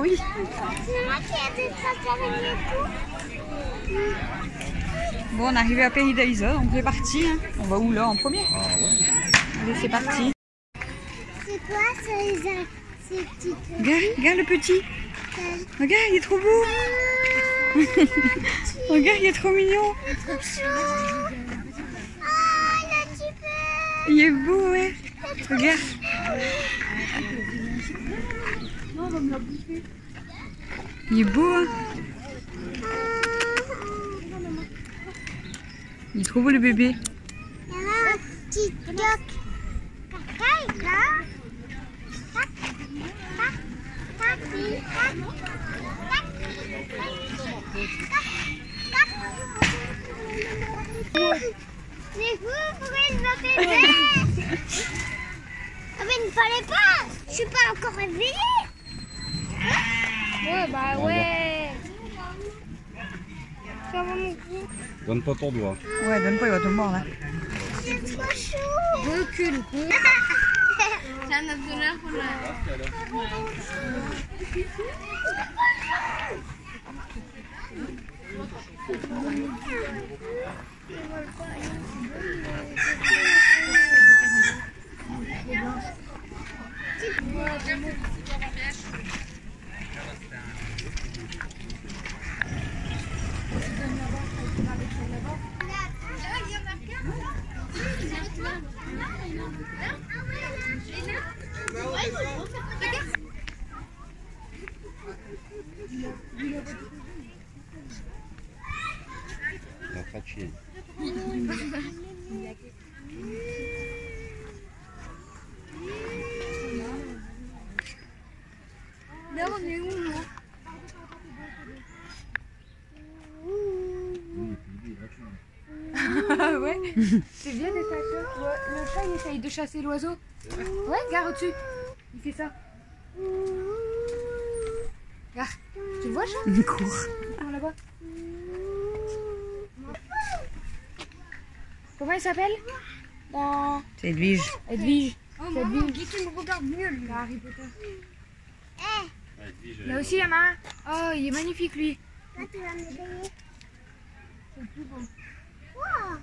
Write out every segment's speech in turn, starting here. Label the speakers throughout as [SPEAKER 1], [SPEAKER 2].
[SPEAKER 1] oui.
[SPEAKER 2] C'est moi qui ai des traces d'araignée et tout.
[SPEAKER 1] Bon, on est arrivé à Pays d'Aïsa, donc c'est parti. Hein. On va où là en premier?
[SPEAKER 3] Ah ouais.
[SPEAKER 1] Allez, c'est parti.
[SPEAKER 2] C'est quoi ces petites...
[SPEAKER 1] Regarde le petit. Regarde, il est trop beau. Regarde, il est trop mignon.
[SPEAKER 2] Il est trop chaud. Ah, le petit peu.
[SPEAKER 1] Il est beau, ouais. Regarde. Il est beau, hein. Il est trop beau le bébé.
[SPEAKER 2] Il y en a un petit coq. Caca, là. Tac, tac, tac, tac, tac, tac. Mais vous, pourquoi il m'appelle? Ah mais il ne fallait pas. Je suis pas encore réveillée. Ouais, bah ouais. Ça va mon cou.
[SPEAKER 3] Donne pas ton doigt.
[SPEAKER 1] Ouais, donne pas, il va te mordre là.
[SPEAKER 2] C'est trop chaud.
[SPEAKER 4] Recule. C'est un abdonneur pour la...
[SPEAKER 3] Il a pas de chien.
[SPEAKER 4] Là, on est où, moi? Ouais, c'est bien des chasseurs. Le chat, il essaye de chasser l'oiseau. Ouais, regarde au-dessus. Il fait ça. Regarde, tu le vois, chat?
[SPEAKER 1] Il court.
[SPEAKER 4] Là-bas. Comment il s'appelle?
[SPEAKER 1] C'est Edwige.
[SPEAKER 4] Edwige. C'est Edwige. Qui me regarde mieux, lui, Harry Potter. Là aussi, il y en a un. Oh, il est magnifique, lui.
[SPEAKER 2] Là, tu vas me payer.
[SPEAKER 4] C'est le plus beau.
[SPEAKER 2] Wow.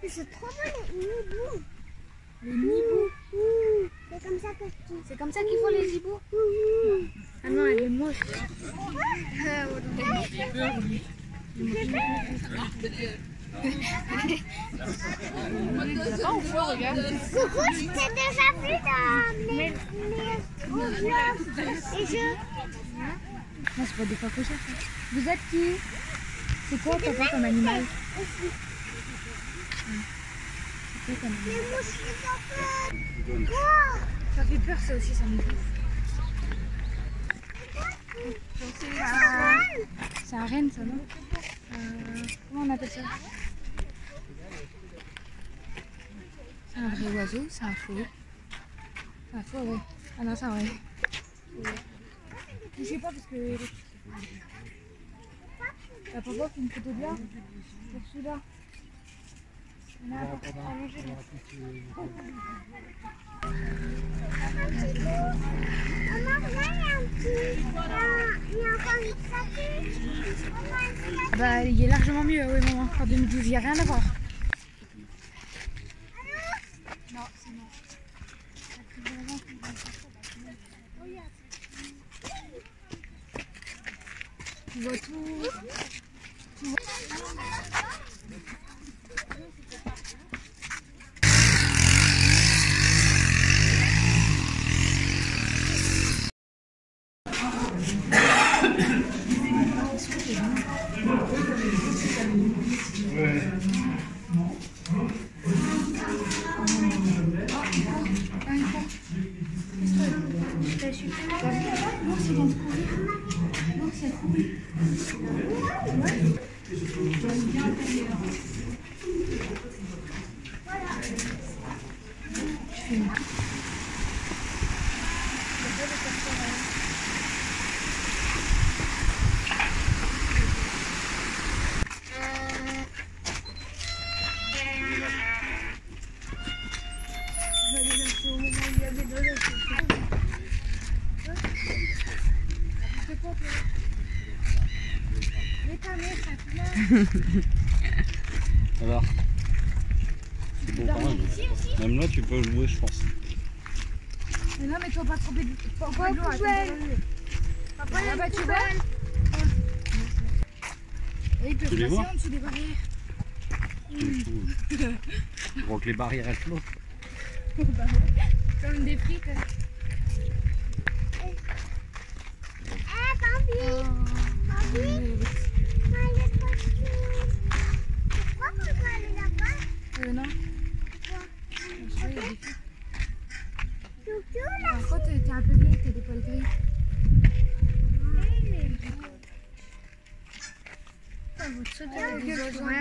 [SPEAKER 2] C'est trop beau les hiboux.
[SPEAKER 4] Les hiboux.
[SPEAKER 2] C'est comme ça que je dis.
[SPEAKER 4] C'est comme ça qu'ils font les hiboux? Ah non, elle est moche.
[SPEAKER 2] Coucou, je t'ai déjà vu dans mes et je...
[SPEAKER 4] Non, c'est pas des phacochères. Vous êtes qui? C'est quoi, papa, comme animal? C'est quoi comme
[SPEAKER 2] Les
[SPEAKER 4] animal?
[SPEAKER 2] mouches qui sont
[SPEAKER 4] Ça fait peur, ça aussi, ça me bouffe. C'est un renne, ça, non? Comment on appelle ça? C'est un vrai oiseau, c'est un faux. C'est un faux, ouais. Ah non, c'est un vrai. Je sais pas parce que... T'as pas voir une photo de là? Pour celui-là. Il y en a un à manger là.
[SPEAKER 2] Maman, il y a encore une statue.
[SPEAKER 4] Bah, il est largement mieux, oui, maman. En 2012, il n'y a rien à voir. Non, c'est non. Tu vois tout. Tu vois...
[SPEAKER 3] Alors, c'est bon quand même. Même là, tu peux jouer, je pense.
[SPEAKER 4] Mais non, mais tu vas pas trop de l'eau.
[SPEAKER 2] Papa,
[SPEAKER 4] Ah bah tu vois. Et ils peuvent
[SPEAKER 3] Tu les
[SPEAKER 4] passer
[SPEAKER 3] vois
[SPEAKER 4] en dessous des barrières.
[SPEAKER 3] Je crois que les barrières, elles flottent.
[SPEAKER 4] Comme des frites.
[SPEAKER 2] Bambi, elle est partie. Pourquoi papa elle est là-bas?
[SPEAKER 4] Non. Je crois qu'il y a des frites.
[SPEAKER 2] Chouchou, là.
[SPEAKER 4] Par contre, t'es un peu vieille, t'as des poils gris.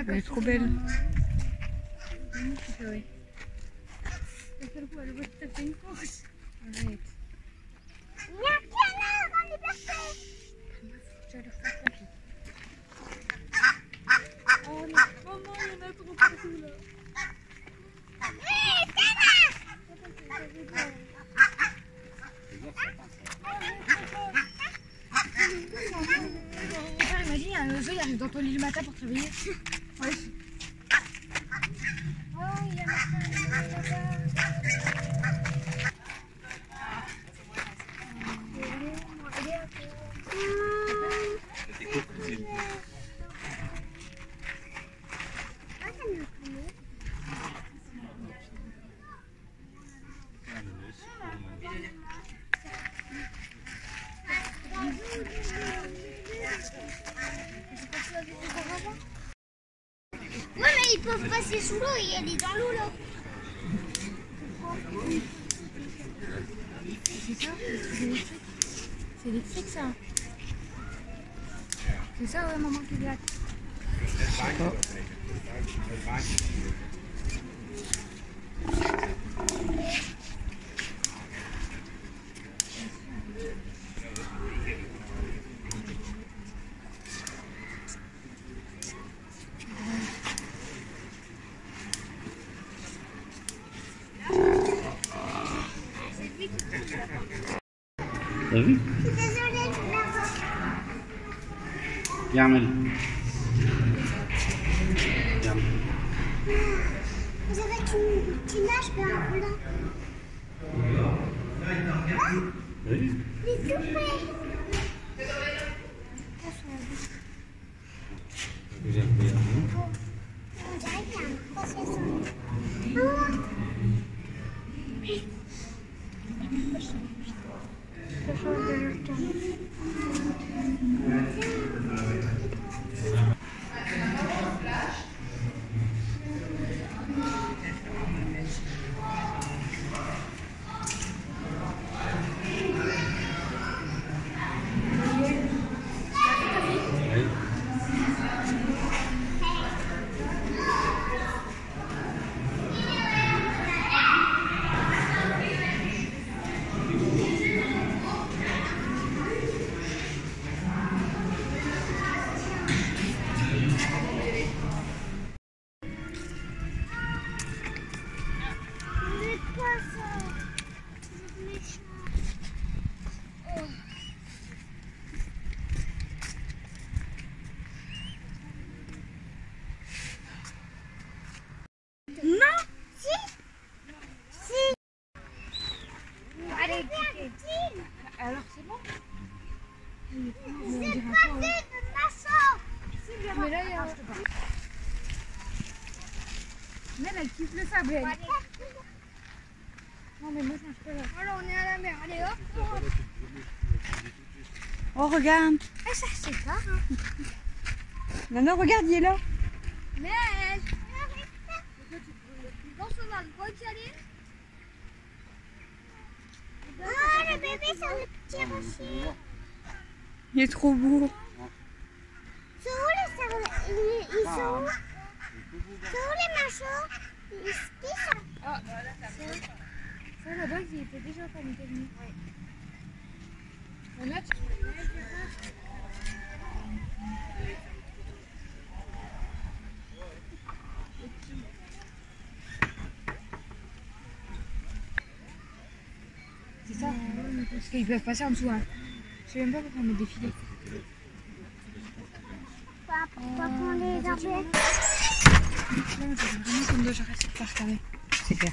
[SPEAKER 1] Elle est trop belle.
[SPEAKER 4] Arrête.
[SPEAKER 2] Il y a un canard en liberté.
[SPEAKER 4] Oh non, maman, il y en a trop partout là.
[SPEAKER 2] Hé, canard!
[SPEAKER 4] Mon père il m'a dit, il y a un oiseau, il arrive dans ton lit le matin pour te réveiller. Ouais.
[SPEAKER 2] Oh, il y a un Ouais, mais ils peuvent passer sous l'eau et aller dans l'eau là.
[SPEAKER 4] C'est ça, c'est électrique. C'est électrique ça. C'est ça, ouais, maman qui glace.
[SPEAKER 3] T'as vu?
[SPEAKER 2] Je suis désolée, je la vois.
[SPEAKER 3] Yarmel. Yarmel.
[SPEAKER 2] Vous savez que tu nages vers un peu là.
[SPEAKER 3] Oui.
[SPEAKER 2] Il est tout près.
[SPEAKER 3] Vous avez regardé.
[SPEAKER 2] On dirait qu'il y a un processus. Ah.
[SPEAKER 4] Alors c'est bon.
[SPEAKER 2] C'est pas fait de maçon.
[SPEAKER 4] Mais là, il y a... Mais elle kiffe le sable. Elle. Non mais moi je mange pas là.
[SPEAKER 2] Alors on est à la mer, allez hop.
[SPEAKER 1] Oh, regarde.
[SPEAKER 2] Ah, ça c'est ça.
[SPEAKER 1] Nana, regarde, il est là.
[SPEAKER 2] Mais dans son endroit qui allait. Ah, le bébé, ça le tire aussi.
[SPEAKER 1] Il est trop beau.
[SPEAKER 2] C'est où les cerveaux? Ils sont où? C'est où les machos? Ils sont.
[SPEAKER 4] Ah, ça là-bas, il était déjà comme il était venu. Mais là, tu... C'est ça. Parce qu'ils peuvent passer en dessous. Hein. Je sais même pas pourquoi on met des filets.
[SPEAKER 2] Papa, Pas qu'on les appelle.
[SPEAKER 4] Là, on dirait vraiment comme deux Jurassic Park avec.
[SPEAKER 1] C'est clair.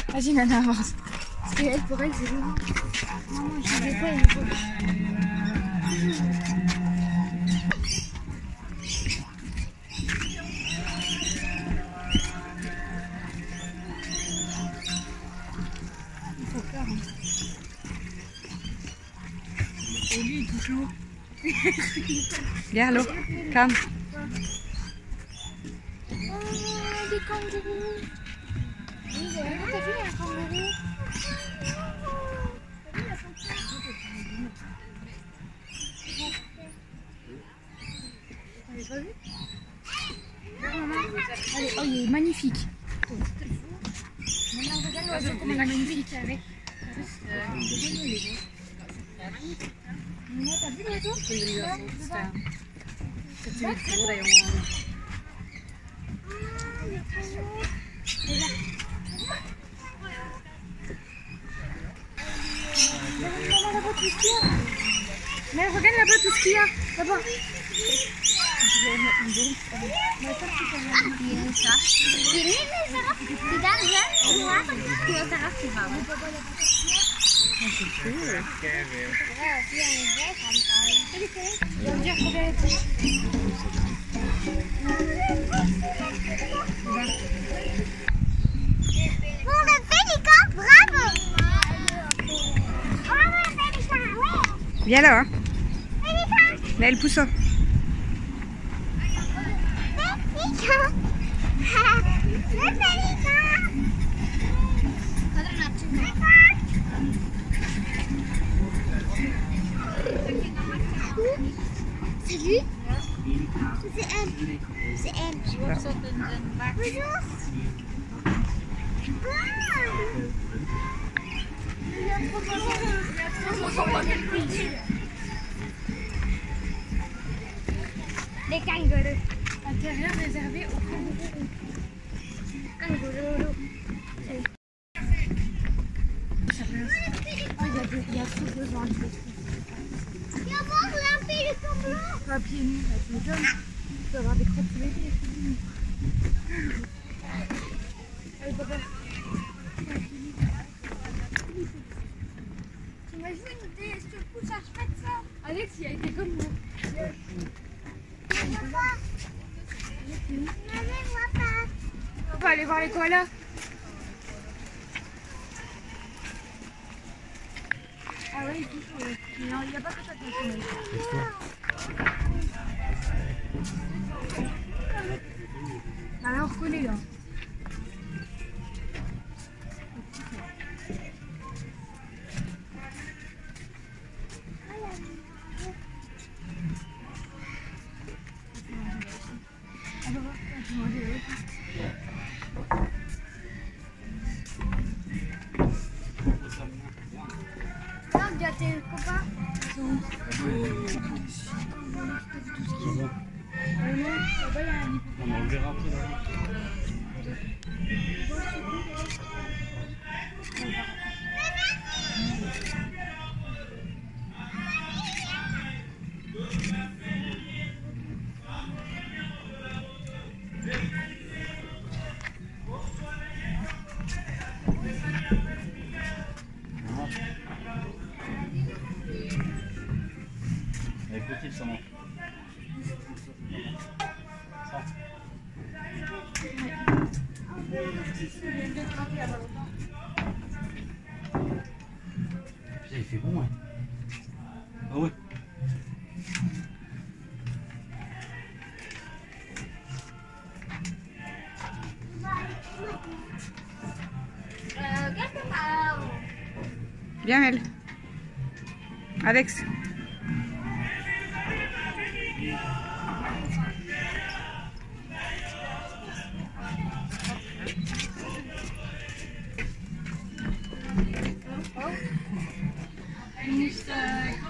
[SPEAKER 4] Vas-y, Nana, avance.
[SPEAKER 2] Parce qu'elle pourrait que c'est loin. Maman, je savais pas, il faut.
[SPEAKER 4] Il faut peur. Hein. Et lui, il touche l'eau.
[SPEAKER 1] Viens, allô. Calme.
[SPEAKER 2] Oh, des kangourous. Oui, t'as vu un kangourou?
[SPEAKER 4] Allez, oh, il est magnifique. Maintenant, regarde l'oiseau comme il est magnifique. T'as vu l'oiseau? Mais regarde là-bas tout ce qu'il y a. Là-bas.
[SPEAKER 2] Pour le pélican, bravo! Bravo le pélican, ouais!
[SPEAKER 1] Viens là. Hein.
[SPEAKER 2] Pélican!
[SPEAKER 1] Là, le pousseau.
[SPEAKER 2] Pélican! Le pélican! C'est lui? C'est elle. C'est elle. Bonjour. Les kangourous.
[SPEAKER 4] Intérieur réservé aux kangourous.
[SPEAKER 2] Kangourous.
[SPEAKER 4] Il y a trop besoin de
[SPEAKER 2] Viens voir là, pélican blanc.
[SPEAKER 4] à pieds nus, avec les jeunes. Tu peux avoir des crottes tous les pieds. Allez, papa.
[SPEAKER 2] T'imagines une idée, est-ce que je pousse à refaire ça?
[SPEAKER 4] Alex, il a été comme moi.
[SPEAKER 2] Maman, moi pas.
[SPEAKER 4] On va aller voir les koalas. Ah ouais, il n'y a pas que ça qui est là, on reconnaît là.
[SPEAKER 2] Regarde, il y a tes copains.
[SPEAKER 3] On le verra après là. Elle est petite, ça manque. Ça. Putain, il fait bon, hein. Ah ouais.
[SPEAKER 1] Viens, Mel. Alex.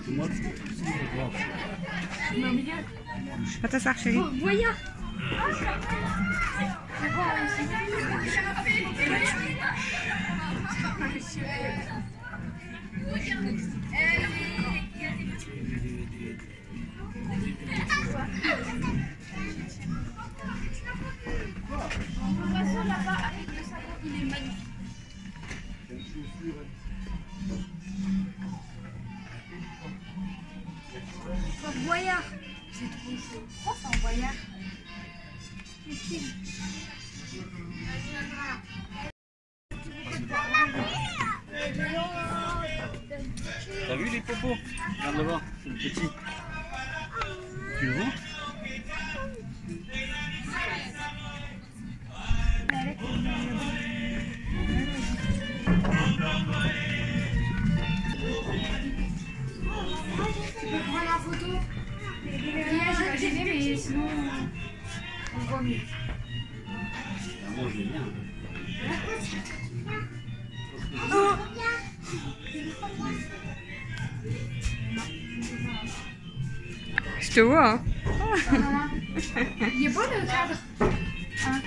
[SPEAKER 3] C'est moi qui
[SPEAKER 1] À ta soeur, chérie.
[SPEAKER 4] Voyons.
[SPEAKER 3] T'as vu les popos? Regarde là-bas, c'est le petit. Tu le vois?
[SPEAKER 4] Tu peux prendre la photo. J'ai fait, mais sinon on voit mieux.
[SPEAKER 3] Moi je vais bien.
[SPEAKER 1] Je te vois, hein.
[SPEAKER 4] Il est beau le cadre. Hein.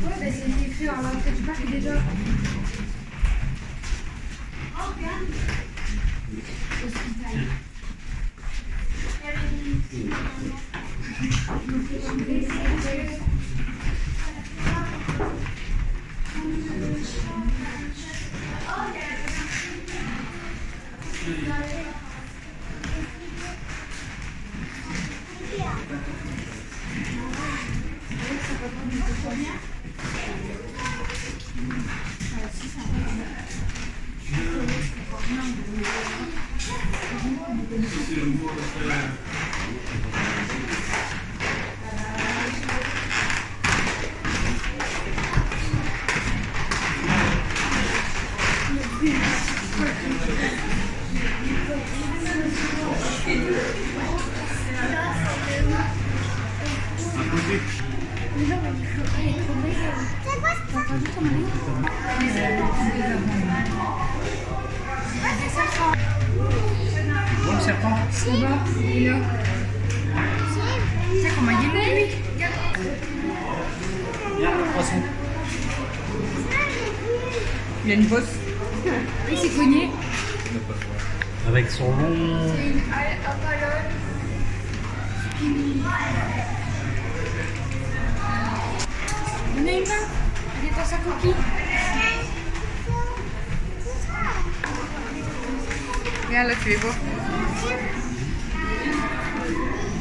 [SPEAKER 4] Ouais, bah c'est écrit à l'entrée du parc déjà. Oh, regarde. Hospital.
[SPEAKER 3] Tu vois le serpent?
[SPEAKER 4] Là-bas, il est là. C'est comment il est lui? Regarde.
[SPEAKER 3] Viens, le poisson.
[SPEAKER 1] Il a une bosse.
[SPEAKER 4] Il s'est cogné.
[SPEAKER 3] Avec son long.
[SPEAKER 4] C'est une apalone. Il y en a une là. Elle est dans sa coquille.
[SPEAKER 1] Regarde là, tu les vois.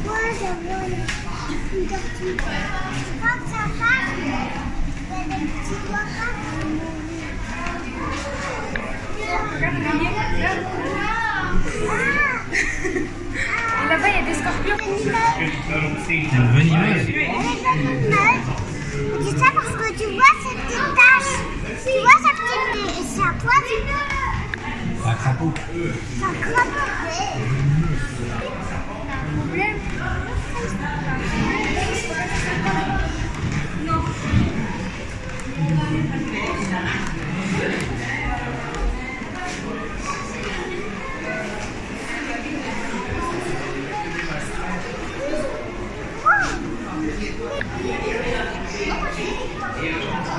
[SPEAKER 2] Moi, j'avais une tortue. Quand ça passe, il y a des petits doigts.
[SPEAKER 4] Regarde, regarde. Et là-bas, il y a des scorpions.
[SPEAKER 3] C'est une venimeuse.
[SPEAKER 2] Je dis ça parce que tu vois cette petite tache. Tu vois sa petite... C'est un poison.
[SPEAKER 3] C'est un crapaud.
[SPEAKER 2] C'est un crapaud.
[SPEAKER 4] Problème.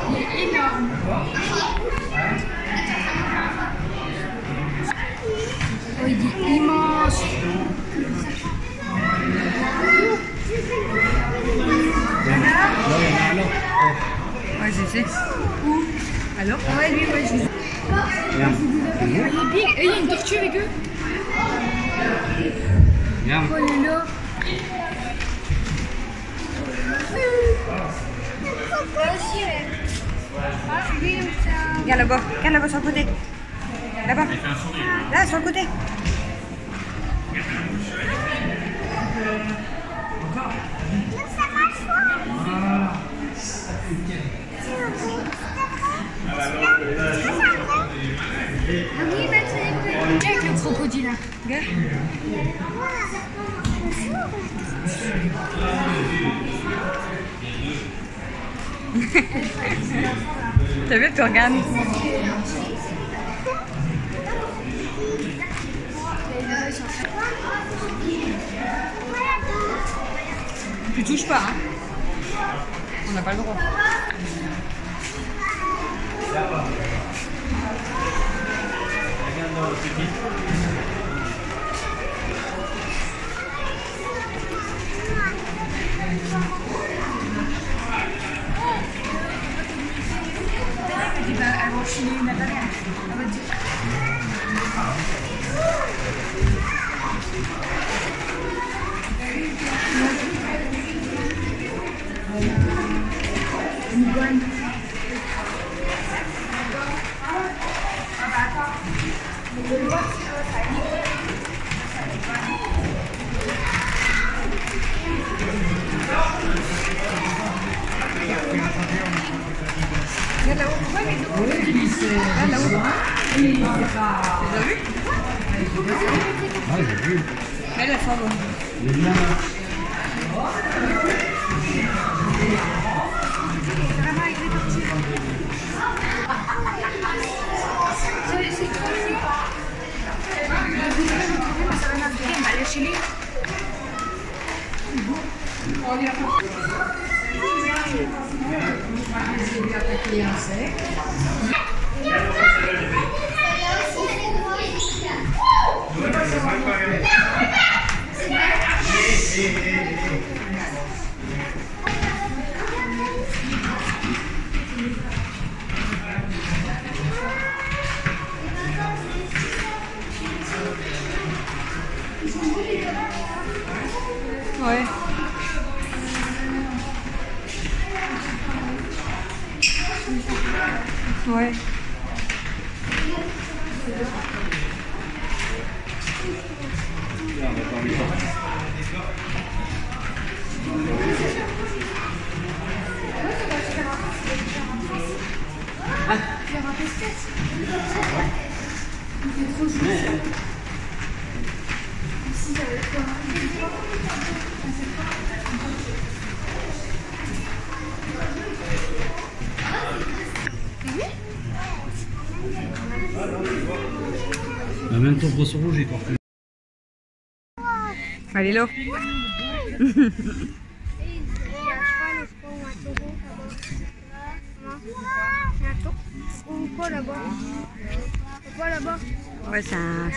[SPEAKER 4] Il est énorme. Oh, il est immense.
[SPEAKER 1] Ouais, je sais. Où? Alors?
[SPEAKER 4] Ouais, lui, ouais, je sais. Il est big. Et il y a une tortue avec eux.
[SPEAKER 3] Viens.
[SPEAKER 4] Oh, il est là.
[SPEAKER 1] Regarde là-bas sur le côté. Là-bas. Là, sur le côté.
[SPEAKER 4] Ah oui, bah c'est avec le crocodile.
[SPEAKER 1] Regarde. T'as vu, tu regardes. Tu touches pas, hein. On n'a pas le droit.
[SPEAKER 4] Elle dit bah à gauche.
[SPEAKER 1] vicini Natalia.
[SPEAKER 3] Ah, j'ai vu.
[SPEAKER 1] Elle est fort bonne.
[SPEAKER 3] Il est bien là.
[SPEAKER 1] C'est trop mignon. Ça va m'afficher, mais allez chez lui. Ouais. Ouais.
[SPEAKER 3] Même ton poisson rouge est encore plus.
[SPEAKER 1] Allez, Lo.
[SPEAKER 2] Ou quoi là-bas? Quoi là-bas?
[SPEAKER 1] Ouais, c'est un.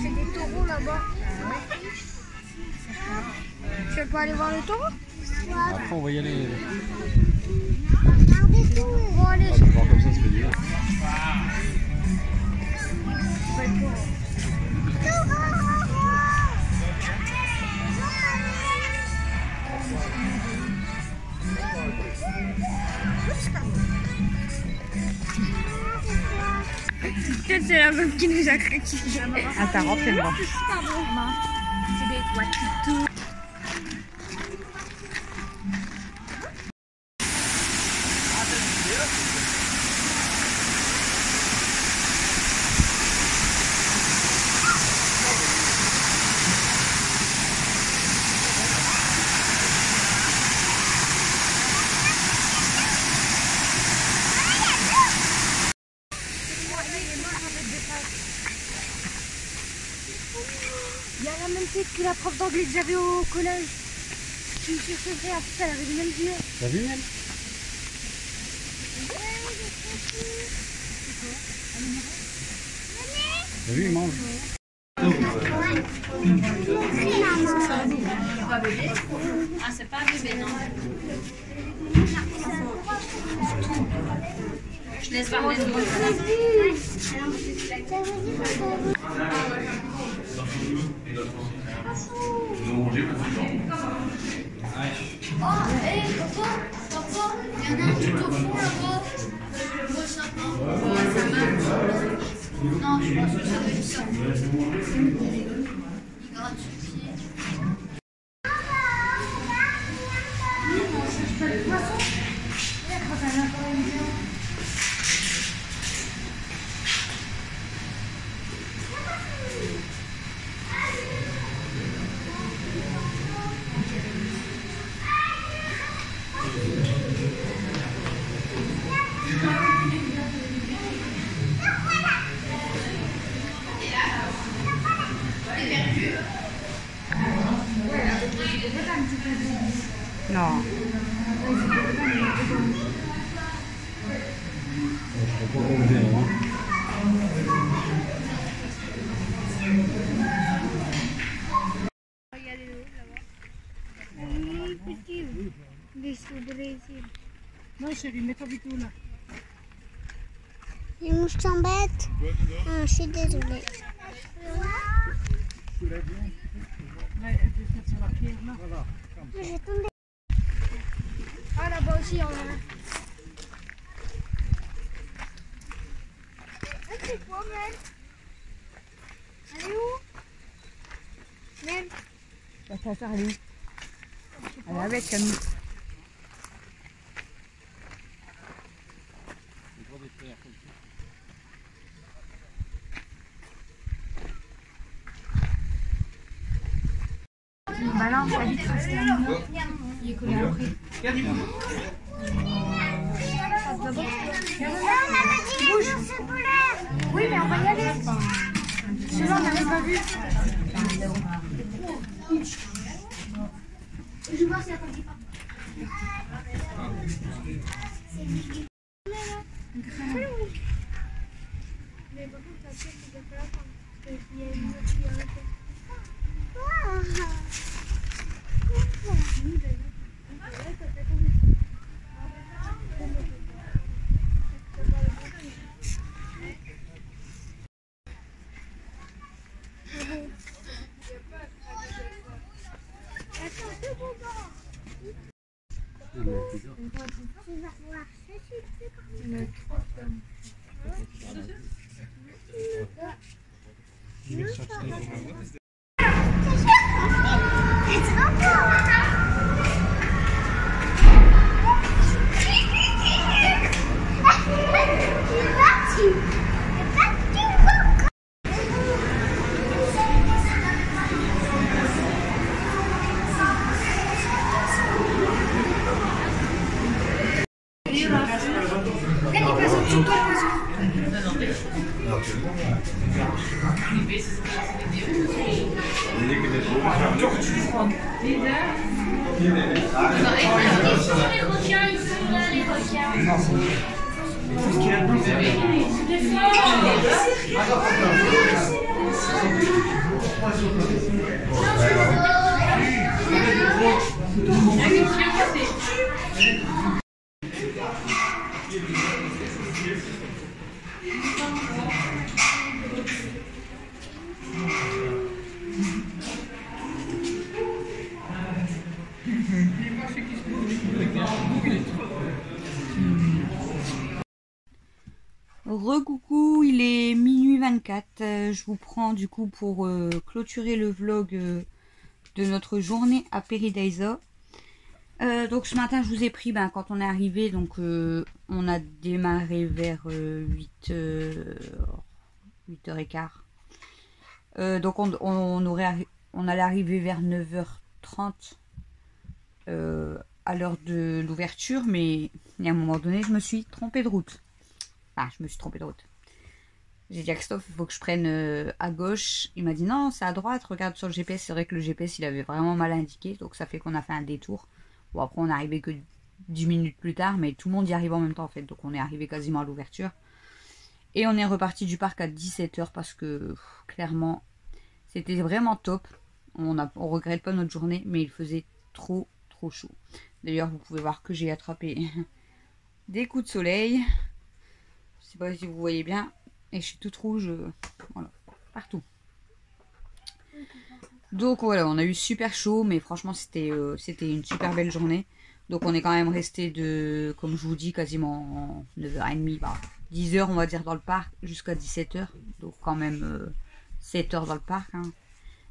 [SPEAKER 2] C'est des taureaux là-bas. Je peux aller voir le taureau?
[SPEAKER 3] Après, on va y aller.
[SPEAKER 2] Regardez tout. Bon, allez.
[SPEAKER 3] Ah, tu vois comme ça fait du bien.
[SPEAKER 1] Peut-être c'est la meuf qui nous a craqué. Ah, t'as rempli le bras.
[SPEAKER 4] C'est des toits tout.
[SPEAKER 2] Il y a la même tête que la prof d'anglais que j'avais au collège. Je suis sûre que c'est vrai, elle avait les mêmes yeux.
[SPEAKER 3] T'as vu, même? T'as vu, il mange.
[SPEAKER 5] Ah, c'est pas un bébé, non. Je laisse parler de
[SPEAKER 2] Oh, hé, papa, il y en a un tout au fond là-bas. Je vois ça. Non, je pense que ça doit être ça. Il gratte sur le pied.
[SPEAKER 1] Non.
[SPEAKER 3] Je peux pas relever, hein.
[SPEAKER 2] Regardez l'eau là-bas. D'ici au Brésil.
[SPEAKER 4] Non chérie, mets-toi du tout là.
[SPEAKER 2] Les mouches t'embêtent. Ah, je suis désolée.
[SPEAKER 4] Ouais, elle peut se mettre sur la pierre là.
[SPEAKER 2] Je vais tomber. Ah, là-bas aussi, on a un. C'est quoi, Mel? Elle est où? Mel?
[SPEAKER 1] Ta soeur, elle est où? Elle est avec Camille. Bah non, ça vite rester un moment. Il est collé après.
[SPEAKER 2] Oui, mais on va y aller.
[SPEAKER 1] Sinon, on n'avait pas vu.
[SPEAKER 2] Je vois si elle ne dit pas. Mais par contre, la pièce, c'est pas la fin. Parce qu'il y a une autre qui arrête.
[SPEAKER 1] Recoucou, il est minuit 24. Je vous prends du coup pour clôturer le vlog de notre journée à Paradise. Donc ce matin je vous ai pris quand on est arrivé, donc on a démarré vers 8h15. Donc on allait arriver vers 9h30 à l'heure de l'ouverture, mais à un moment donné je me suis trompée de route. Ah, je me suis trompée de route. J'ai dit à Christophe, il faut que je prenne à gauche. Il m'a dit non, c'est à droite, regarde sur le GPS. C'est vrai que le GPS, il avait vraiment mal indiqué. Donc ça fait qu'on a fait un détour. Bon, après, on est arrivé que 10 minutes plus tard, mais tout le monde y arrive en même temps en fait. Donc on est arrivé quasiment à l'ouverture. Et on est reparti du parc à 17h parce que clairement, c'était vraiment top. On regrette pas notre journée, mais il faisait trop chaud. D'ailleurs, vous pouvez voir que j'ai attrapé des coups de soleil. Je sais pas si vous voyez bien. Et je suis toute rouge. Voilà, partout. Donc voilà, on a eu super chaud, mais franchement c'était une super belle journée. Donc on est quand même resté de, comme je vous dis, quasiment 9h30, 10h on va dire dans le parc, jusqu'à 17h. Donc quand même 7h dans le parc. Hein.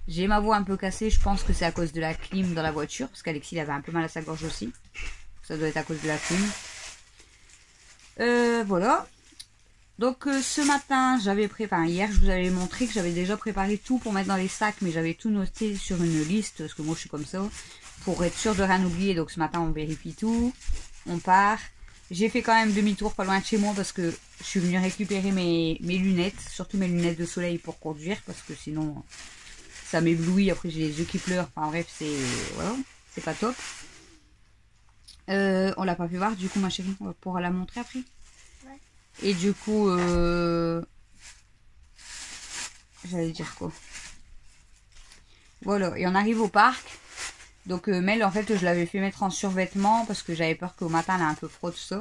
[SPEAKER 1] J'ai ma voix un peu cassée, je pense que c'est à cause de la clim dans la voiture, parce qu'Alexis il avait un peu mal à sa gorge aussi. Ça doit être à cause de la clim. Voilà. Donc ce matin, hier je vous avais montré que j'avais déjà préparé tout pour mettre dans les sacs, mais j'avais tout noté sur une liste, parce que moi je suis comme ça, pour être sûr de rien oublier. Donc ce matin on vérifie tout, on part. J'ai fait quand même demi-tour pas loin de chez moi, parce que je suis venue récupérer mes lunettes, surtout mes lunettes de soleil pour conduire, parce que sinon ça m'éblouit, après j'ai les yeux qui pleurent, enfin bref, voilà, c'est pas top. On l'a pas pu voir, du coup ma chérie, on va pouvoir la montrer après. Et du coup, j'allais dire quoi? Voilà, et on arrive au parc. Donc Mel, en fait, je l'avais fait mettre en survêtement parce que j'avais peur qu'au matin, elle a un peu froid, tout ça.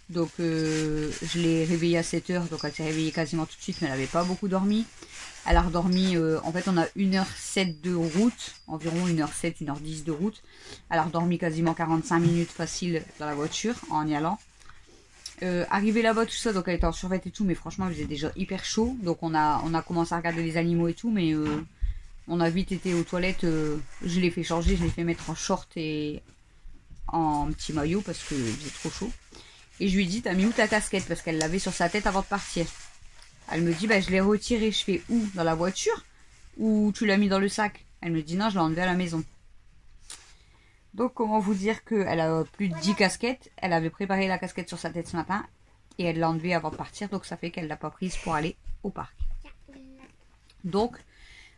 [SPEAKER 1] Donc je l'ai réveillée à 7 h, donc elle s'est réveillée quasiment tout de suite, mais elle n'avait pas beaucoup dormi. Elle a redormi, en fait on a 1h07 de route, environ 1h07, 1h10 de route. Elle a redormi quasiment 45 minutes facile dans la voiture en y allant. Arrivé là-bas tout ça, donc elle était en survêt et tout, mais franchement il faisait déjà hyper chaud. Donc on a commencé à regarder les animaux et tout, mais on a vite été aux toilettes. Je l'ai fait changer, je l'ai fait mettre en short et en petit maillot parce que il faisait trop chaud. Et je lui ai dit, t'as mis où ta casquette? Parce qu'elle l'avait sur sa tête avant de partir. Elle me dit, bah je l'ai retirée. Je fais où? Dans la voiture? Ou tu l'as mis dans le sac? Elle me dit, non, je l'ai enlevée à la maison. Donc comment vous dire qu'elle a plus de 10 casquettes. Elle avait préparé la casquette sur sa tête ce matin. Et elle l'a enlevée avant de partir. Donc ça fait qu'elle l'a pas prise pour aller au parc. Donc,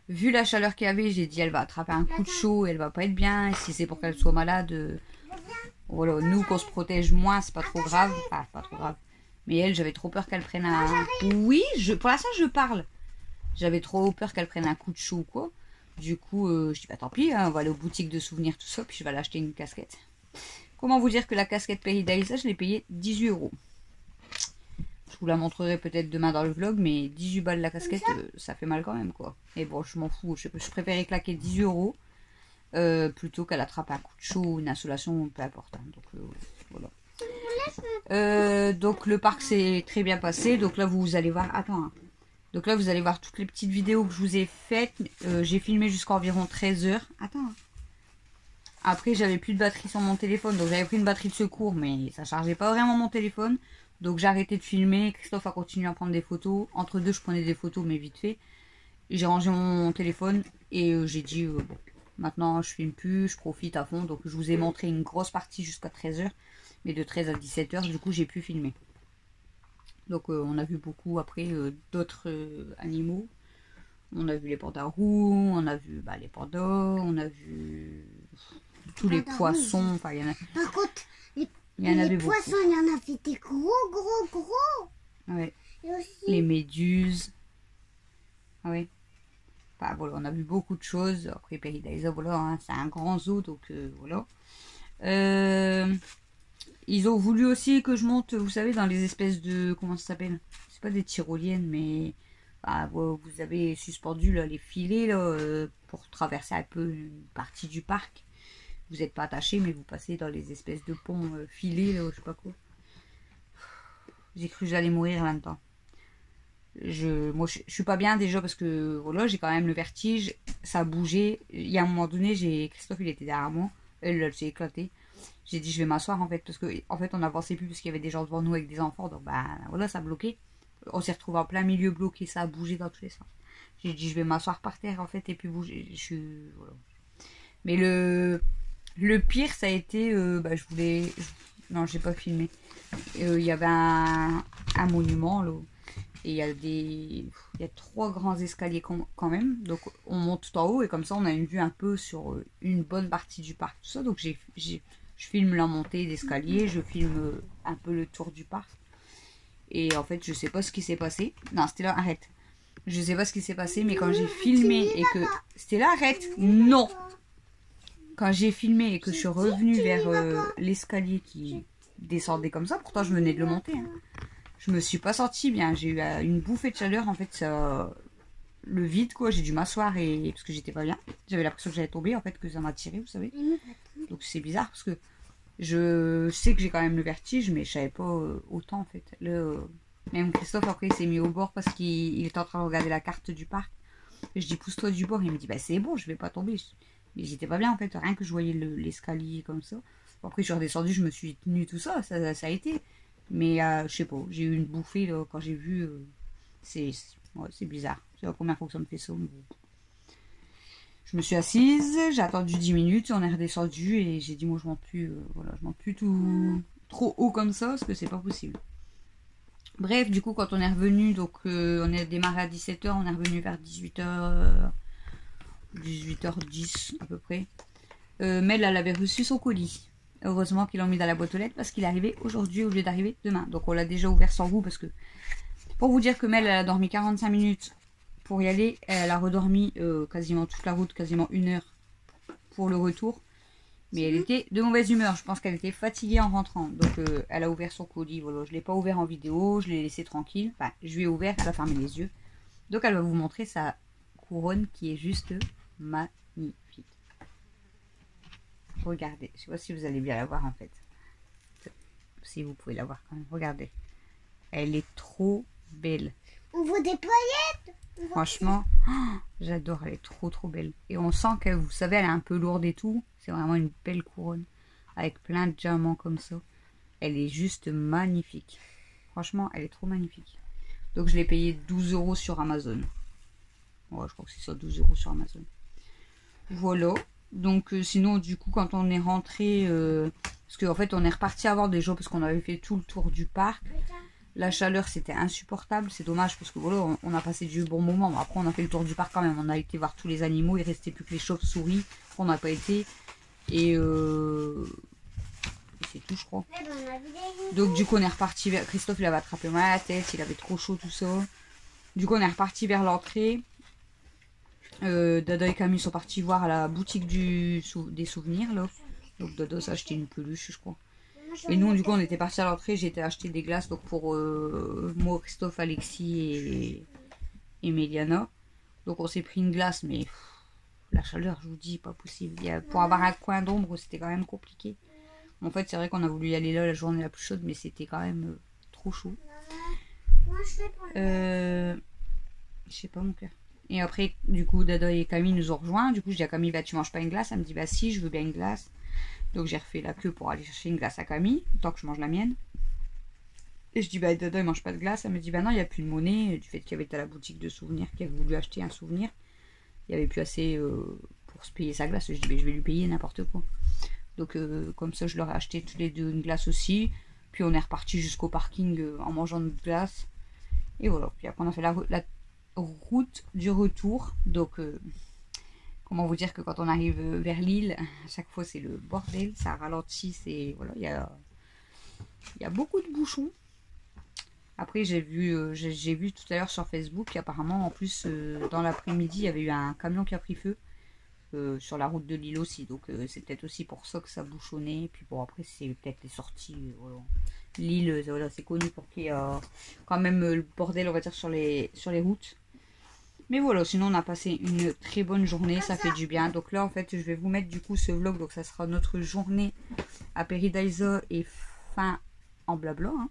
[SPEAKER 1] vu la chaleur qu'il y avait, j'ai dit, elle va attraper un coup de chaud. Elle va pas être bien. Et si c'est pour qu'elle soit malade... Voilà, nous qu'on se protège moins, c'est pas trop grave. Enfin, pas trop grave. Mais elle, j'avais trop peur qu'elle prenne un... Oui, pour l'instant, je parle. J'avais trop peur qu'elle prenne un coup de chaud ou quoi. Du coup, je dis, bah tant pis, hein, on va aller aux boutiques de souvenirs, tout ça, puis je vais aller acheter une casquette. Comment vous dire que la casquette Perry d'Aïssa, je l'ai payée 18 €. Je vous la montrerai peut-être demain dans le vlog, mais 18 balles la casquette, ça fait mal quand même, quoi. Et bon, je m'en fous, je préférais claquer 18 €. Plutôt qu'elle attrape un coup de chaud ou une insolation, peu importe. Hein. Donc voilà. Donc le parc s'est très bien passé. Donc là vous allez voir. Attends. Hein. Donc là vous allez voir toutes les petites vidéos que je vous ai faites. J'ai filmé jusqu'à environ 13 h. Attends. Hein. Après j'avais plus de batterie sur mon téléphone, donc j'avais pris une batterie de secours, mais ça chargeait pas vraiment mon téléphone. Donc j'ai arrêté de filmer. Christophe a continué à prendre des photos. Entre deux je prenais des photos, mais vite fait. J'ai rangé mon téléphone et j'ai dit bon. Maintenant, je filme plus, je profite à fond. Donc, je vous ai montré une grosse partie jusqu'à 13 h. Mais de 13 à 17 h, du coup, j'ai pu filmer. Donc, on a vu beaucoup après d'autres animaux. On a vu les pandas roux, on a vu les pandas, on a vu tous les poissons. Enfin, il y en a.
[SPEAKER 2] Par contre,
[SPEAKER 1] il y en avait
[SPEAKER 2] les
[SPEAKER 1] beaucoup.
[SPEAKER 2] poissons, il y en avait des gros.
[SPEAKER 1] Ouais.
[SPEAKER 2] Et aussi,
[SPEAKER 1] Les méduses. Ah ouais. Enfin, voilà, on a vu beaucoup de choses. Après, Perry d'Aïssa, voilà, hein, c'est un grand zoo, donc voilà. Ils ont voulu aussi que je monte, vous savez, dans les espèces de... Comment ça s'appelle? C'est pas des tyroliennes, mais... Bah, vous avez suspendu là, les filets là, pour traverser un peu une partie du parc. Vous n'êtes pas attaché, mais vous passez dans les espèces de ponts filés, là, je sais pas quoi. J'ai cru que j'allais mourir là-dedans. Moi, je suis pas bien déjà parce que voilà, j'ai quand même le vertige, ça a bougé. Il y a un moment donné, Christophe il était derrière moi, elle s'est éclatée. J'ai dit je vais m'asseoir en fait parce que en fait on n'avançait plus parce qu'il y avait des gens devant nous avec des enfants, donc bah voilà, ça a bloqué. On s'est retrouvé en plein milieu bloqué, ça a bougé dans tous les sens. J'ai dit je vais m'asseoir par terre en fait et puis bouger. Voilà. Mais le pire ça a été non, j'ai pas filmé. Il y avait un monument là. Et il y a 3 grands escaliers quand même. Donc on monte tout en haut et comme ça on a une vue un peu sur une bonne partie du parc. Tout ça. Donc je filme la montée d'escalier, je filme un peu le tour du parc. Et en fait je sais pas ce qui s'est passé. Non, c'était là, arrête. Je sais pas ce qui s'est passé, mais quand j'ai filmé et que... C'était là, arrête. Non. Quand j'ai filmé et que je suis revenue vers l'escalier qui descendait comme ça, pourtant je venais de le monter. Hein. Je me suis pas sentie bien, j'ai eu une bouffée de chaleur en fait, le vide quoi, j'ai dû m'asseoir parce que j'étais pas bien. J'avais l'impression que j'allais tomber en fait, que ça m'a tiré, vous savez. Donc c'est bizarre parce que je sais que j'ai quand même le vertige, mais je savais pas autant en fait. Même Christophe après il s'est mis au bord parce qu'il était en train de regarder la carte du parc. Et je dis pousse-toi du bord, il me dit bah c'est bon, je vais pas tomber. Mais j'étais pas bien en fait, rien que je voyais l'escalier comme ça. Bon, après je suis redescendue, je me suis tenue tout ça a été. Mais je sais pas, j'ai eu une bouffée là, quand j'ai vu. C'est bizarre. C'est la première fois que ça me fait ça. Mais... Je me suis assise, j'ai attendu 10 minutes, on est redescendu et j'ai dit moi je monte plus, je monte plus tout trop haut comme ça parce que c'est pas possible. Bref, du coup quand on est revenu, donc on est démarré à 17 h, on est revenu vers 18h10 à peu près. Mel elle avait reçu son colis. Heureusement qu'ils l'ont mis dans la boîte aux lettres parce qu'il est arrivé aujourd'hui au lieu d'arriver demain. Donc on l'a déjà ouvert sans vous parce que... Pour vous dire que Mel, elle a dormi 45 minutes pour y aller. Elle a redormi quasiment toute la route, quasiment 1 heure pour le retour. Mais elle était de mauvaise humeur. Je pense qu'elle était fatiguée en rentrant. Donc elle a ouvert son colis. Voilà, je ne l'ai pas ouvert en vidéo. Je l'ai laissé tranquille. Enfin, je lui ai ouvert. Elle a fermé les yeux. Donc elle va vous montrer sa couronne qui est juste magnifique. Regardez. Je ne sais pas si vous allez bien la voir en fait. Si vous pouvez la voir quand même. Regardez. Elle est trop belle.
[SPEAKER 2] On voit des paillettes.
[SPEAKER 1] Franchement, oh, j'adore, elle est trop belle. Et on sent que, vous savez, elle est un peu lourde et tout. C'est vraiment une belle couronne. Avec plein de diamants comme ça. Elle est juste magnifique. Franchement, elle est trop magnifique. Donc je l'ai payé 12 € sur Amazon. Ouais, je crois que c'est ça, 12 € sur Amazon. Voilà. Donc sinon, du coup, quand on est rentré... parce qu'en fait, on est reparti avoir des jours parce qu'on avait fait tout le tour du parc. La chaleur, c'était insupportable. C'est dommage parce que voilà, on a passé du bon moment. Mais après, on a fait le tour du parc quand même. On a été voir tous les animaux. Il restait plus que les chauves-souris. On n'a pas été. Et c'est tout, je crois. Donc, du coup, on est reparti vers... Christophe, il avait attrapé mal à la tête. Il avait trop chaud, tout ça. Du coup, on est reparti vers l'entrée. Dada et Camille sont partis voir à la boutique des souvenirs, là. Donc, Dada s'est acheté une peluche, je crois. Et nous, du coup, on était partis à l'entrée. J'ai été acheter des glaces donc pour moi, Christophe, Alexis et Méliana. Donc, on s'est pris une glace, mais la chaleur, je vous dis, pas possible. Pour avoir un coin d'ombre, c'était quand même compliqué. En fait, c'est vrai qu'on a voulu y aller là la journée la plus chaude, mais c'était quand même trop chaud. Je sais pas, mon cœur. Et après, du coup, Dada et Camille nous ont rejoints. Du coup, je dis à Camille, bah, tu manges pas une glace? Elle me dit, bah, si, je veux bien une glace. Donc j'ai refait la queue pour aller chercher une glace à Camille, tant que je mange la mienne. Et je dis, bah Dada il mange pas de glace. Elle me dit, bah non, il n'y a plus de monnaie. Du fait qu'il y avait à la boutique de souvenirs, qui avait voulu acheter un souvenir. Il n'y avait plus assez pour se payer sa glace. Je dis, bah, je vais lui payer n'importe quoi. Donc comme ça, je leur ai acheté tous les deux une glace aussi. Puis on est reparti jusqu'au parking en mangeant notre glace. Et voilà. Puis après on a fait la route du retour. Donc... comment vous dire que quand on arrive vers Lille, à chaque fois c'est le bordel, ça ralentit, c'est voilà, il y a beaucoup de bouchons. Après j'ai vu tout à l'heure sur Facebook qu'apparemment en plus dans l'après-midi il y avait eu un camion qui a pris feu sur la route de Lille aussi, donc c'est peut-être aussi pour ça que ça bouchonnait. Puis bon après c'est peut-être les sorties. Voilà. Lille, voilà, c'est connu pour qu'il y a quand même le bordel on va dire sur les routes. Mais voilà, sinon on a passé une très bonne journée, ça fait du bien. Donc là en fait je vais vous mettre du coup ce vlog, donc ça sera notre journée à Paradise et fin en blabla. Hein.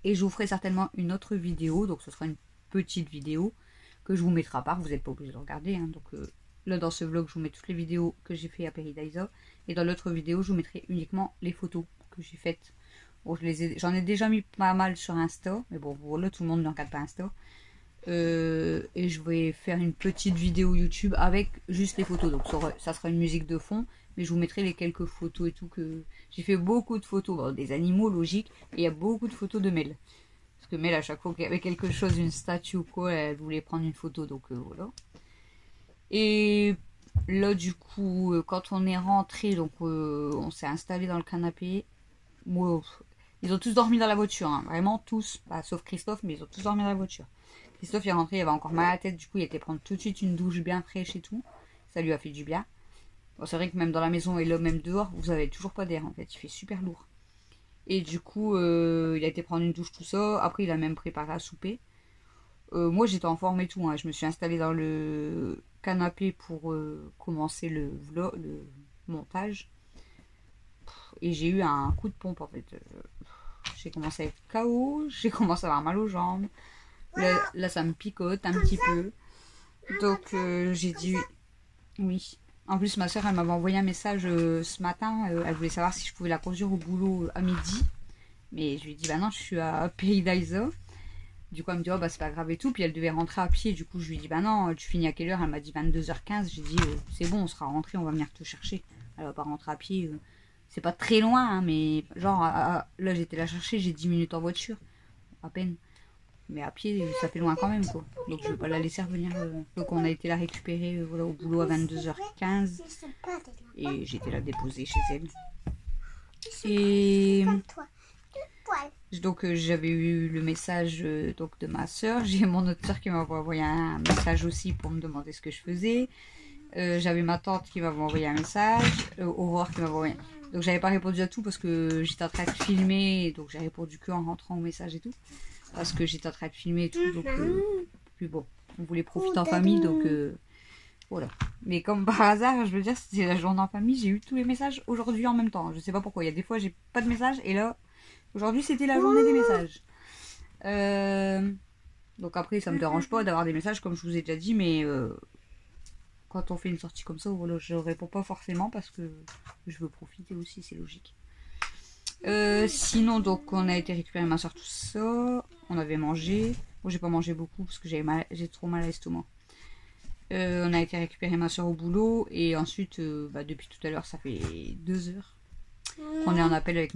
[SPEAKER 1] Et je vous ferai certainement une autre vidéo, donc ce sera une petite vidéo que je vous mettrai à part, vous n'êtes pas obligé de regarder. Hein. Donc là dans ce vlog je vous mets toutes les vidéos que j'ai fait à Paradise. Et dans l'autre vidéo je vous mettrai uniquement les photos que j'ai faites. Bon, j'en ai déjà mis pas mal sur Insta, mais bon voilà, tout le monde ne regarde pas Insta. Et je vais faire une petite vidéo YouTube avec juste les photos, donc ça sera une musique de fond, mais je vous mettrai les quelques photos et tout. Que j'ai fait beaucoup de photos, bon, des animaux logiques, et il y a beaucoup de photos de Mel, parce que Mel à chaque fois qu'il y avait quelque chose, une statue ou quoi, elle voulait prendre une photo, donc voilà. Et là du coup quand on est rentré, donc on s'est installé dans le canapé. Moi, ils ont tous dormi dans la voiture, hein, vraiment tous, bah, sauf Christophe, mais ils ont tous dormi dans la voiture. Christophe est rentré, il avait encore mal à la tête, du coup il a été prendre tout de suite une douche bien fraîche et tout. Ça lui a fait du bien. Bon, c'est vrai que même dans la maison et là même dehors, vous avez toujours pas d'air en fait, il fait super lourd. Et du coup il a été prendre une douche, tout ça. Après il a même préparé à souper. Moi j'étais en forme et tout, hein. Je me suis installée dans le canapé pour commencer le montage. Et j'ai eu un coup de pompe en fait. J'ai commencé à être KO, j'ai commencé à avoir mal aux jambes. Là, ça me picote un petit peu. Donc, j'ai dit oui. En plus, ma soeur, elle m'avait envoyé un message ce matin. Elle voulait savoir si je pouvais la conduire au boulot à midi. Mais je lui ai dit, bah non, je suis à Paradise. Du coup, elle me dit, oh, bah c'est pas grave et tout. Puis elle devait rentrer à pied. Du coup, je lui ai dit, bah non, tu finis à quelle heure? Elle m'a dit 22h15. J'ai dit, c'est bon, on sera rentré, on va venir te chercher. Elle va pas rentrer à pied. C'est pas très loin, hein, mais genre, là, j'étais la chercher, j'ai 10 minutes en voiture. À peine. Mais à pied, ça fait loin quand même, quoi. Donc, je vais pas la laisser revenir. Donc, on a été la récupérer voilà, au boulot à 22h15. Et j'ai été la déposer chez elle. Et donc, j'avais eu le message donc, de ma soeur. J'ai mon autre soeur qui m'a envoyé un message aussi pour me demander ce que je faisais. J'avais ma tante qui m'avait envoyé un message, Aurore qui m'avait envoyé. Donc j'avais pas répondu à tout parce que j'étais en train de filmer, donc j'ai répondu que en rentrant au message et tout. Parce que j'étais en train de filmer et tout, donc puis bon, on voulait profiter en famille, donc voilà. Mais comme par hasard, je veux dire, c'était la journée en famille, j'ai eu tous les messages aujourd'hui en même temps. Je sais pas pourquoi, il y a des fois j'ai pas de messages, et là, aujourd'hui c'était la journée des messages. Donc après, ça me dérange pas d'avoir des messages, comme je vous ai déjà dit, mais quand on fait une sortie comme ça, voilà, je réponds pas forcément parce que je veux profiter aussi, c'est logique. Sinon, donc, on a été récupérer ma soeur, tout ça. On avait mangé. Bon, j'ai pas mangé beaucoup parce que j'ai trop mal à l'estomac. On a été récupérer ma soeur au boulot. Et ensuite, depuis tout à l'heure, ça fait 2 heures qu'on est en appel avec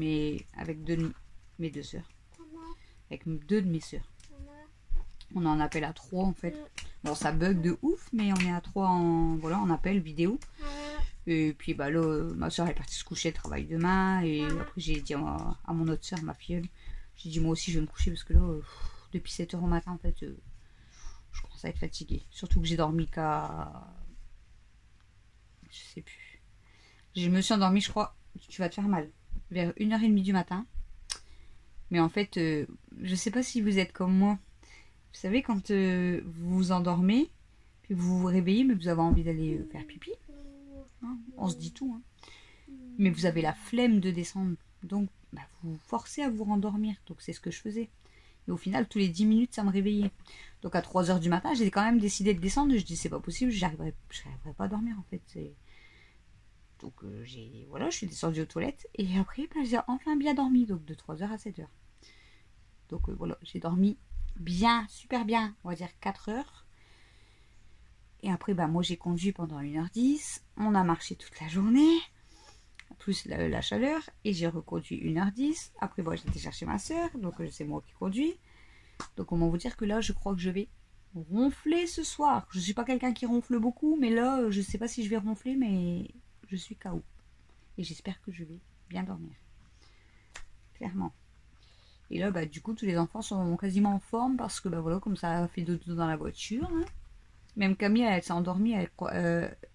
[SPEAKER 1] deux de mes deux sœurs. Avec 2 de mes sœurs. On est en appel à 3 en fait. Bon, ça bug de ouf, mais on est à 3 en appel vidéo. Et puis là, ma soeur est partie se coucher, elle travaille demain. Et après, j'ai dit à mon autre soeur, ma filleule, j'ai dit moi aussi je vais me coucher parce que là, depuis 7 heures au matin, en fait, je commence à être fatiguée. Surtout que j'ai dormi qu'à... Je sais plus. Je me suis endormie, je crois, tu vas te faire mal, vers 1h30 du matin. Mais en fait, je sais pas si vous êtes comme moi. Vous savez, quand vous vous endormez, puis vous vous réveillez, mais vous avez envie d'aller faire pipi. Hein, on se dit tout. Hein. Mais vous avez la flemme de descendre. Donc, vous vous forcez à vous rendormir. Donc, c'est ce que je faisais. Et au final, tous les 10 minutes, ça me réveillait. Donc, à 3 heures du matin, j'ai quand même décidé de descendre. Je dis, c'est pas possible, je n'arriverai pas à dormir, en fait. Donc, je suis descendue aux toilettes. Et après, j'ai enfin bien dormi. Donc, de 3 heures à 7 heures. Donc, voilà, j'ai dormi bien, super bien. On va dire 4 heures. Et après, moi, j'ai conduit pendant 1h10. On a marché toute la journée. Plus la chaleur. Et j'ai reconduit 1h10. Après, j'ai été chercher ma soeur. Donc, c'est moi qui conduis. Donc, comment vous dire que là, je crois que je vais ronfler ce soir. Je ne suis pas quelqu'un qui ronfle beaucoup. Mais là, je ne sais pas si je vais ronfler. Mais je suis KO. Et j'espère que je vais bien dormir. Clairement. Et là, du coup, tous les enfants sont quasiment en forme. Parce que, voilà, comme ça a fait dodo dans la voiture. Hein. Même Camille, elle s'est endormie, elle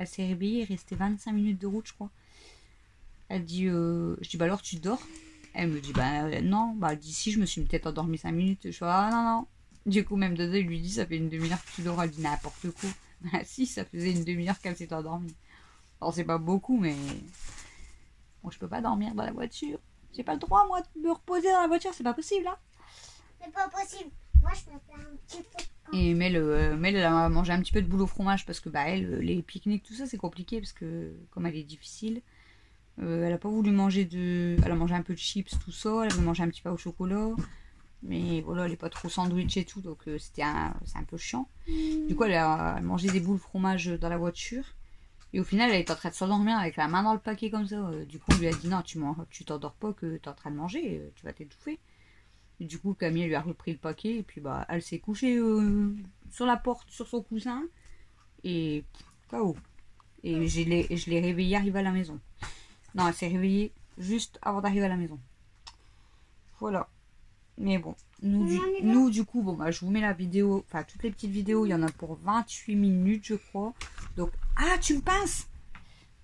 [SPEAKER 1] s'est réveillée, il restait 25 minutes de route, je crois. Elle dit, je dis, alors tu dors? Elle me dit, non, elle dit, si, je me suis peut-être endormie 5 minutes. Je fais, ah non. Du coup, même Dodo, il lui dit, ça fait une demi-heure que tu dors. Elle dit, n'importe quoi. Si, ça faisait une demi-heure qu'elle s'est endormie. Alors, c'est pas beaucoup, mais bon, je peux pas dormir dans la voiture. J'ai pas le droit, moi, de me reposer dans la voiture, c'est pas possible, là.
[SPEAKER 2] C'est pas possible. Moi, je me plains un petit peu.
[SPEAKER 1] Et Mel, elle a mangé un petit peu de boule au fromage parce que elle, les pique-niques, tout ça, c'est compliqué parce que comme elle est difficile, elle a pas voulu manger elle a mangé un peu de chips, tout ça, elle a mangé un petit pain au chocolat, mais voilà, elle est pas trop sandwich et tout, donc c'est un peu chiant. Du coup, elle a mangé des boules fromage dans la voiture et au final, elle est en train de s'endormir avec la main dans le paquet comme ça. Du coup, on lui a dit non, tu t'endors pas, que tu es en train de manger, tu vas t'étouffer. Et du coup, Camille lui a repris le paquet et puis elle s'est couchée sur la porte, sur son coussin et KO. Et je l'ai réveillée arrivée à la maison. Non, elle s'est réveillée juste avant d'arriver à la maison. Voilà. Mais bon, nous du coup, je vous mets la vidéo, enfin toutes les petites vidéos, il y en a pour 28 minutes, je crois. Donc, tu me pinces!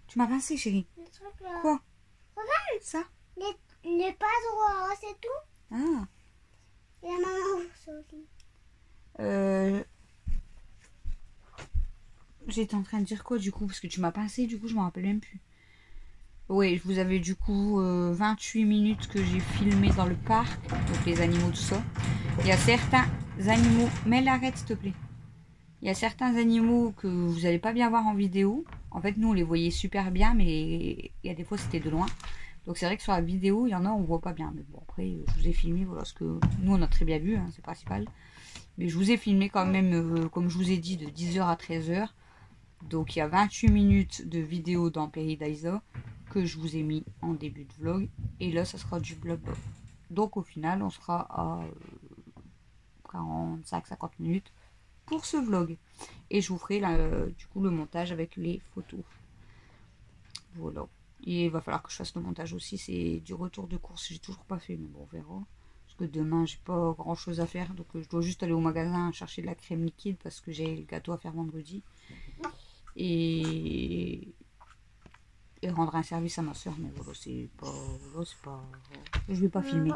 [SPEAKER 1] Tu m'as pincé, chérie.
[SPEAKER 2] Le truc là.
[SPEAKER 1] Quoi?
[SPEAKER 2] Regarde.
[SPEAKER 1] Ça?
[SPEAKER 2] Les pas droits, c'est tout.
[SPEAKER 1] Ah.
[SPEAKER 2] Et la maman, ça aussi.
[SPEAKER 1] J'étais en train de dire quoi du coup? Parce que tu m'as pincé, du coup je m'en rappelle même plus. Oui, vous avez du coup 28 minutes que j'ai filmé dans le parc. Donc les animaux, tout ça. Il y a certains animaux... Mais l'arrête s'il te plaît. Il y a certains animaux que vous n'allez pas bien voir en vidéo. En fait, nous on les voyait super bien, mais il y a des fois c'était de loin. Donc c'est vrai que sur la vidéo, il y en a, on voit pas bien. Mais bon, après, je vous ai filmé, voilà, ce que nous, on a très bien vu, hein, c'est principal. Mais je vous ai filmé quand même, comme je vous ai dit, de 10h à 13h. Donc il y a 28 minutes de vidéo dans Paradisa que je vous ai mis en début de vlog. Et là, ça sera du blabla. Donc au final, on sera à 45-50 minutes pour ce vlog. Et je vous ferai du coup le montage avec les photos. Voilà. Et il va falloir que je fasse le montage aussi. C'est du retour de course. J'ai toujours pas fait, mais bon, on verra. Parce que demain, j'ai pas grand chose à faire. Donc, je dois juste aller au magasin chercher de la crème liquide parce que j'ai le gâteau à faire vendredi. et rendre un service à ma soeur. Mais voilà, c'est pas... Je vais pas filmer.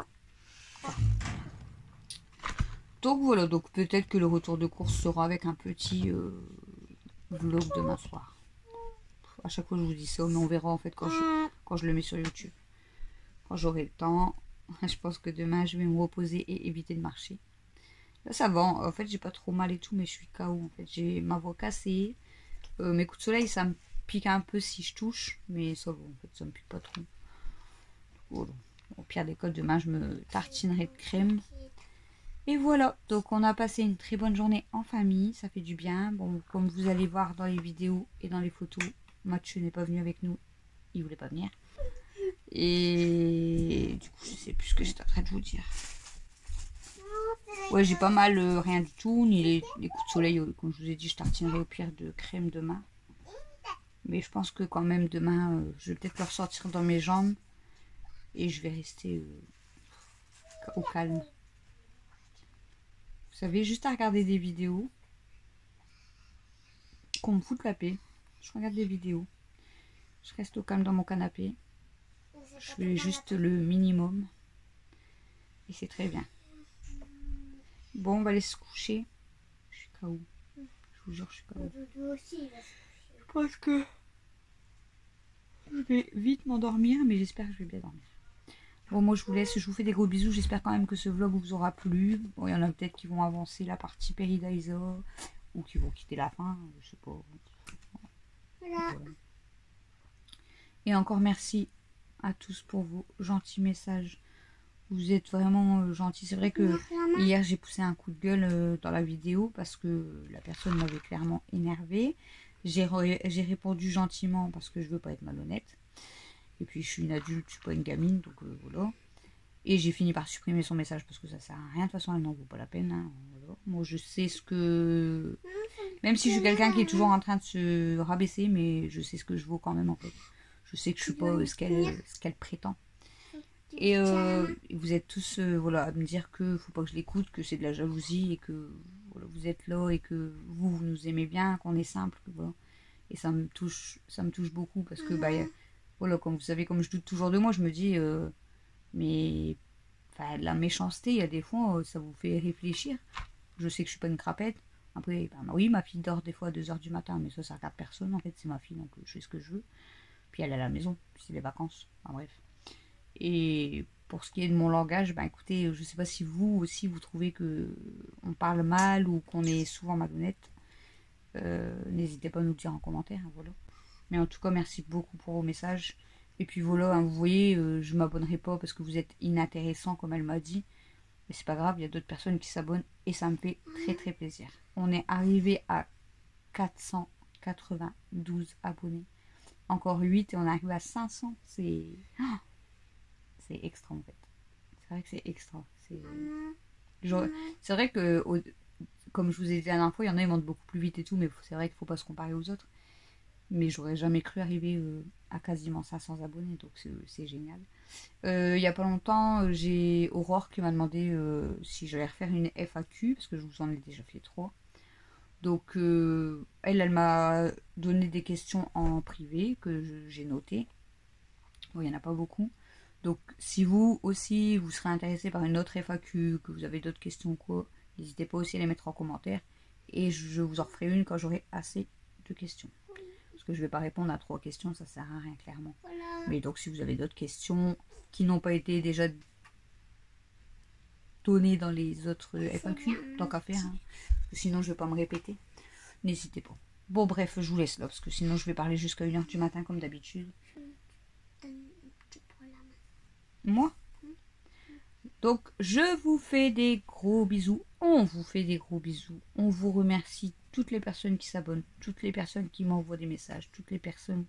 [SPEAKER 1] Donc voilà, donc peut-être que le retour de course sera avec un petit vlog demain soir. À chaque fois je vous dis ça, mais on verra en fait quand je le mets sur YouTube. Quand j'aurai le temps, je pense que demain je vais me reposer et éviter de marcher. Là ça va, en fait j'ai pas trop mal et tout, mais je suis KO en fait. J'ai ma voix cassée, mes coups de soleil ça me pique un peu si je touche, mais ça va en fait, ça me pique pas trop. Voilà. Au pire des cas, demain je me tartinerai de crème. Et voilà, donc on a passé une très bonne journée en famille, ça fait du bien. Bon, comme vous allez voir dans les vidéos et dans les photos, Mathieu n'est pas venu avec nous, il voulait pas venir. Et du coup, je sais plus ce que j'étais en train de vous dire. Ouais, j'ai pas mal, rien du tout, ni les coups de soleil, comme je vous ai dit, je tartinerai au pire de crème demain. Mais je pense que quand même demain, je vais peut-être le ressortir dans mes jambes et je vais rester au calme. Vous savez, juste à regarder des vidéos, qu'on me foute la paix. Je regarde des vidéos, je reste au calme dans mon canapé, je fais juste le minimum et c'est très bien. Bon, on va aller se coucher. Je suis KO. Je vous jure, je suis KO. Je pense que je vais vite m'endormir, mais j'espère que je vais bien dormir. Bon, moi je vous laisse, je vous fais des gros bisous. J'espère quand même que ce vlog vous aura plu. Bon, il y en a peut-être qui vont avancer la partie Paradise ou qui vont quitter la fin, je sais pas. Voilà. Et encore merci à tous pour vos gentils messages. Vous êtes vraiment gentils. C'est vrai que hier j'ai poussé un coup de gueule dans la vidéo parce que la personne m'avait clairement énervée. J'ai répondu gentiment parce que je veux pas être malhonnête. Et puis je suis une adulte, je suis pas une gamine, donc voilà. Et j'ai fini par supprimer son message parce que ça sert à rien. De toute façon, elle n'en vaut pas la peine. Hein, voilà. Moi, je sais ce que... Même si je suis quelqu'un qui est toujours en train de se rabaisser, mais je sais ce que je vaux quand même, en fait. Je sais que je suis pas ce qu'elle prétend. Et vous êtes tous voilà, à me dire que faut pas que je l'écoute, que c'est de la jalousie et que voilà, vous êtes là et que vous nous aimez bien, qu'on est simple. Voilà. Et ça me touche beaucoup parce que... voilà, comme vous savez, comme je doute toujours de moi, je me dis, mais enfin, la méchanceté, il y a des fois, ça vous fait réfléchir. Je sais que je suis pas une crapette. Après, oui, ma fille dort des fois à 2h du matin, mais ça regarde personne, en fait, c'est ma fille, donc je fais ce que je veux. Puis elle est à la maison, puis c'est les vacances, enfin bref. Et pour ce qui est de mon langage, écoutez, je sais pas si vous aussi, vous trouvez que on parle mal ou qu'on est souvent malhonnête. N'hésitez pas à nous le dire en commentaire, hein, voilà. Mais en tout cas, merci beaucoup pour vos messages. Et puis voilà, hein, vous voyez, je m'abonnerai pas parce que vous êtes inintéressant comme elle m'a dit. Mais c'est pas grave, il y a d'autres personnes qui s'abonnent et ça me fait très très plaisir. On est arrivé à 492 abonnés. Encore 8 et on arrive à 500. C'est extra en fait. C'est vrai que c'est extra. C'est vrai que, comme je vous ai dit la dernière fois, il y en a qui montent beaucoup plus vite et tout, mais c'est vrai qu'il faut pas se comparer aux autres. Mais j'aurais jamais cru arriver à quasiment 500 abonnés, donc c'est génial. Il y a pas longtemps, j'ai Aurore qui m'a demandé si j'allais refaire une FAQ, parce que je vous en ai déjà fait 3. Donc elle m'a donné des questions en privé que j'ai notées. Bon, il n'y en a pas beaucoup. Donc si vous aussi, vous serez intéressé par une autre FAQ, que vous avez d'autres questions ou quoi, n'hésitez pas aussi à les mettre en commentaire. Et je vous en referai une quand j'aurai assez de questions. Parce que je ne vais pas répondre à 3 questions, ça sert à rien clairement. Voilà. Mais donc si vous avez d'autres questions qui n'ont pas été déjà données dans les autres FAQ, tant qu'à faire, hein, parce que sinon je ne vais pas me répéter, n'hésitez pas. Bon bref, je vous laisse là, parce que sinon je vais parler jusqu'à 1h du matin comme d'habitude. Moi? Donc je vous fais des gros bisous, on vous fait des gros bisous, on vous remercie toutes les personnes qui s'abonnent, toutes les personnes qui m'envoient des messages, toutes les personnes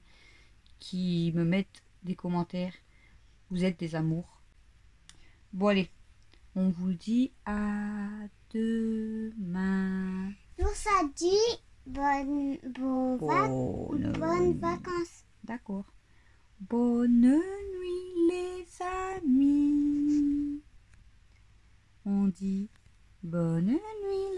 [SPEAKER 1] qui me mettent des commentaires, vous êtes des amours. Bon allez, on vous dit à demain.
[SPEAKER 2] Pour ça dit bonnes vacances.
[SPEAKER 1] D'accord. Bonne nuit les amis. On dit bonne nuit